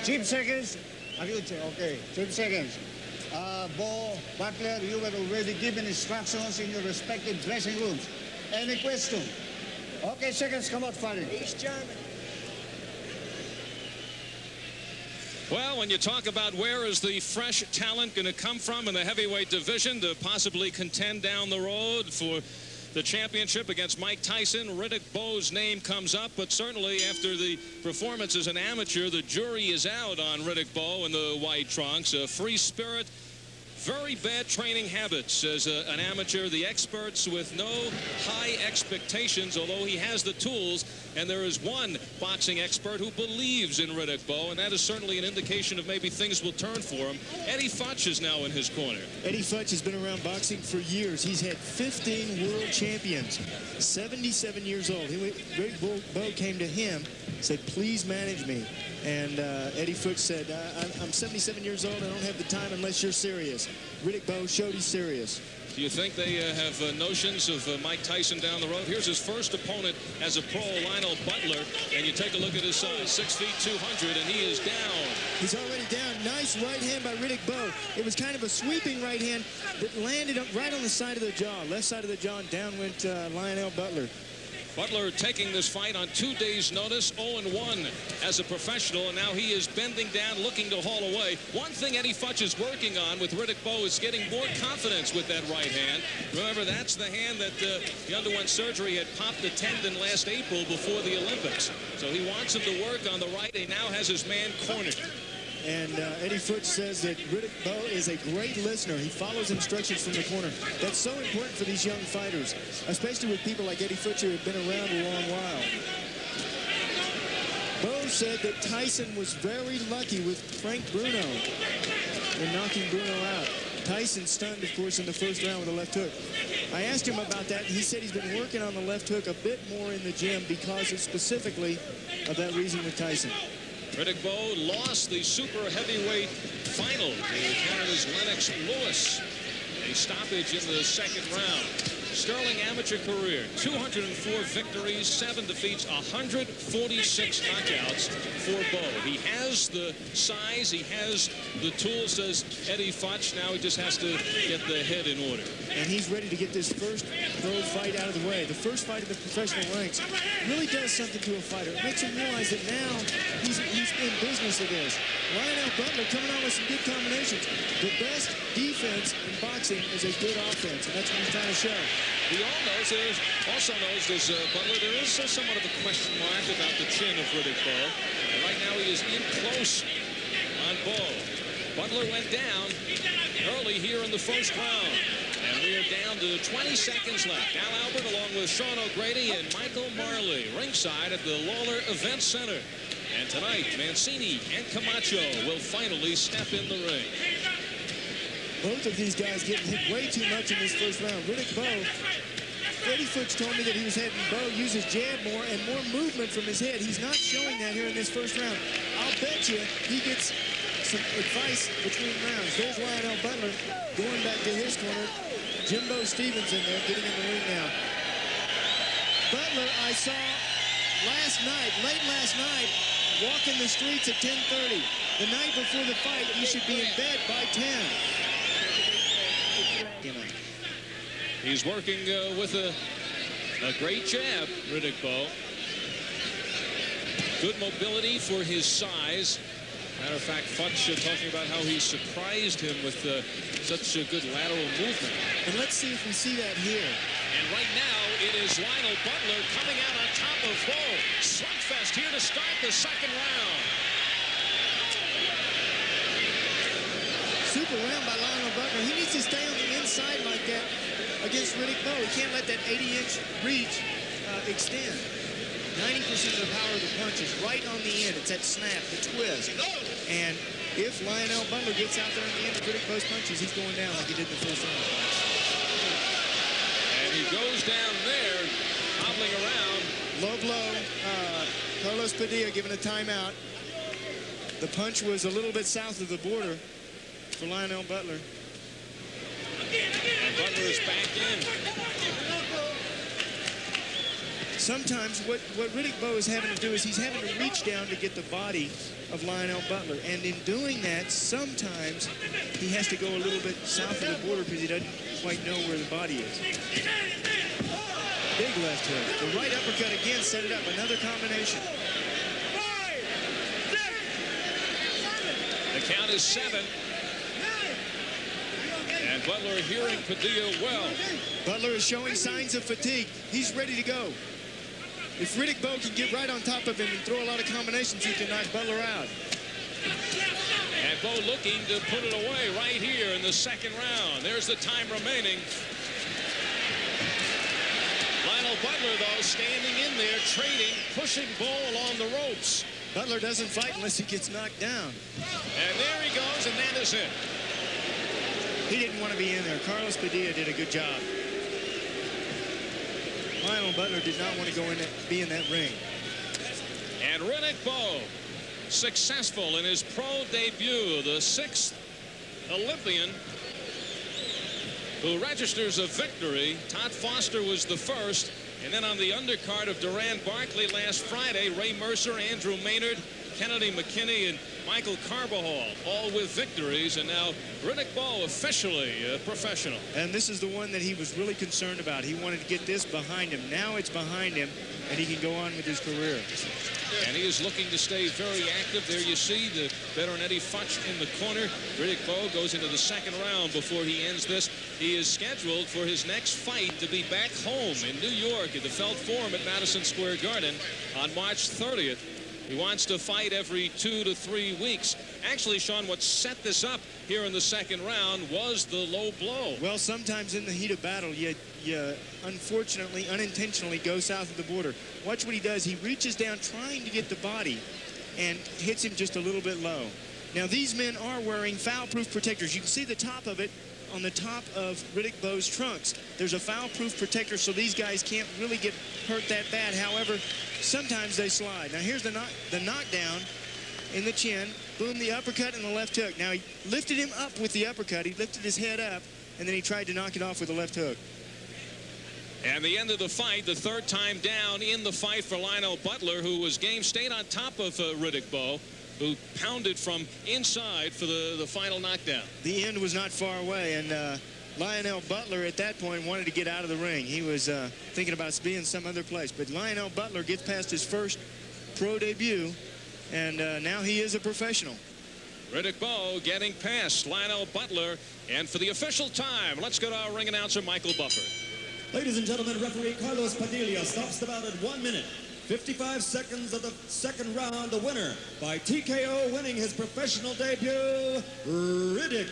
Chip seconds. Okay, Chip seconds. Bowe, Butler, you were already given instructions in your respective dressing rooms. Any question? Okay, seconds, come out firing. East German. Well, when you talk about where is the fresh talent going to come from in the heavyweight division to possibly contend down the road for the championship against Mike Tyson, Riddick Bowe's name comes up, but certainly after the performance as an amateur, the jury is out on Riddick Bowe in the white trunks. A free spirit, very bad training habits as an amateur. The experts with no high expectations, although he has the tools. And there is one boxing expert who believes in Riddick Bowe, and that is certainly an indication of maybe things will turn for him. Eddie Futch is now in his corner. Eddie Futch has been around boxing for years. He's had 15 world champions, 77 years old. Riddick Bowe came to him, said, please manage me. And Eddie Futch said, I'm 77 years old. I don't have the time unless you're serious. Riddick Bowe showed he's serious. Do you think they have notions of Mike Tyson down the road? Here's his first opponent as a pro, Lionel Butler. And you take a look at his size, 6 feet 200, and he is down. He's already down. Nice right hand by Riddick Bowe. It was kind of a sweeping right hand that landed right on the side of the jaw. Left side of the jaw, and down went Lionel Butler. Butler taking this fight on 2 days' notice, 0-1 as a professional, and now he is bending down, looking to haul away. One thing Eddie Futch is working on with Riddick Bowe is getting more confidence with that right hand. Remember, that's the hand that he underwent surgery, had popped a tendon last April before the Olympics. So he wants him to work on the right. He now has his man cornered. And Eddie Futch says that Riddick Bowe is a great listener. He follows instructions from the corner. That's so important for these young fighters, especially with people like Eddie Futch who have been around a long while. Bowe said that Tyson was very lucky with Frank Bruno in knocking Bruno out. Tyson stunned, of course, in the first round with a left hook. I asked him about that, and he said he's been working on the left hook a bit more in the gym because of specifically of that reason with Tyson. Riddick Bowe lost the super heavyweight final to Canada's Lennox Lewis. A stoppage in the second round. Sterling amateur career, 204 victories, 7 defeats, 146 knockouts for Bowe. He has the size, he has the tools, says Eddie Futch. Now he just has to get the head in order. And he's ready to get this first pro fight out of the way. The first fight in the professional ranks really does something to a fighter. It makes him realize that now he's in business of this. Lionel Butler coming on with some good combinations. The best defense in boxing is a good offense, and that's what he's trying to show. He also knows this Butler, there is somewhat of a question mark about the chin of Riddick Bowe. And right now he is in close on Bowe. Butler went down early here in the first round. And we are down to 20 seconds left. Al Albert along with Sean O'Grady and Michael Marley ringside at the Lawler Event Center. And tonight, Mancini and Camacho will finally step in the ring. Both of these guys getting hit way too much in this first round. Riddick Bowe, Eddie Futch told me that he was having Bowe use his jab more and more movement from his head. He's not showing that here in this first round. I'll bet you he gets some advice between rounds. There's Lionel Butler going back to his corner. Jimbo Stevens in there, getting in the ring now. Butler, I saw late last night, walking the streets at 10:30. The night before the fight, he should be in bed by 10. He's working with a great jab, Riddick Bowe. Good mobility for his size. Matter of fact, Futch talking about how he surprised him with such a good lateral movement. And let's see if we see that here. And right now, it is Lionel Butler coming out on top of Bowe. Slugfest here to start the second round. Super round by Lionel Butler. He needs to stay on the inside like that against Riddick Bowe. He can't let that 80-inch reach extend. 90% of the power of the punch is right on the end. It's that snap, the twist. And if Lionel Butler gets out there in the end of Riddick Bowe's punches, he's going down like he did in the first round. And he goes down there, hobbling around. Low blow. Carlos Padilla giving a timeout. The punch was a little bit south of the border for Lionel Butler. And Butler is back in. sometimes what Riddick Bowe is having to do is he's having to reach down to get the body of Lionel Butler. And in doing that, sometimes he has to go a little bit south of the border because he doesn't quite know where the body is. Big left hook. The right uppercut again set it up. Another combination. The count is 7. And Butler hearing Padilla well. Butler is showing signs of fatigue. He's ready to go. If Riddick Bowe can get right on top of him and throw a lot of combinations, he can knock Butler out. And Bowe looking to put it away right here in the second round. There's the time remaining. Lionel Butler, though, standing in there, trading, pushing Bowe along the ropes. Butler doesn't fight unless he gets knocked down. And there he goes, and that is it. He didn't want to be in there. Carlos Padilla did a good job. Lionel Butler did not want to go in be in that ring. And Riddick Bowe, successful in his pro debut, the 6th Olympian who registers a victory. Todd Foster was the first. And then on the undercard of Duran Barkley last Friday, Ray Mercer, Andrew Maynard, Kennedy McKinney, and Michael Carbajal, all with victories. And now Riddick Bowe officially a professional. And this is the one that he was really concerned about. He wanted to get this behind him. Now it's behind him, and he can go on with his career. And he is looking to stay very active. There you see the veteran Eddie Futch in the corner. Riddick Bowe goes into the second round before he ends this. He is scheduled for his next fight to be back home in New York at the Felt Forum at Madison Square Garden on March 30th. He wants to fight every 2 to 3 weeks. Actually, Sean, what set this up here in the second round was the low blow. Well, sometimes in the heat of battle, you unfortunately, unintentionally go south of the border. Watch what he does. He reaches down trying to get the body and hits him just a little bit low. Now, these men are wearing foul-proof protectors. You can see the top of it on the top of Riddick Bowe's trunks. There's a foul-proof protector, so these guys can't really get hurt that bad. However, sometimes they slide. Now, here's the knockdown in the chin. Boom, the uppercut and the left hook. Now, he lifted him up with the uppercut. He lifted his head up, and then he tried to knock it off with the left hook. And the end of the fight, the third time down in the fight for Lionel Butler, who was game, stayed on top of Riddick Bowe, who pounded from inside for the final knockdown. The end was not far away, and Lionel Butler at that point wanted to get out of the ring. He was thinking about being some other place. But Lionel Butler gets past his first pro debut, and now he is a professional. Riddick Bowe getting past Lionel Butler. And for the official time, let's go to our ring announcer, Michael Buffer. Ladies and gentlemen, referee Carlos Padilla stops the bout at 1 minute, 55 seconds of the second round. The winner by TKO, winning his professional debut, Riddick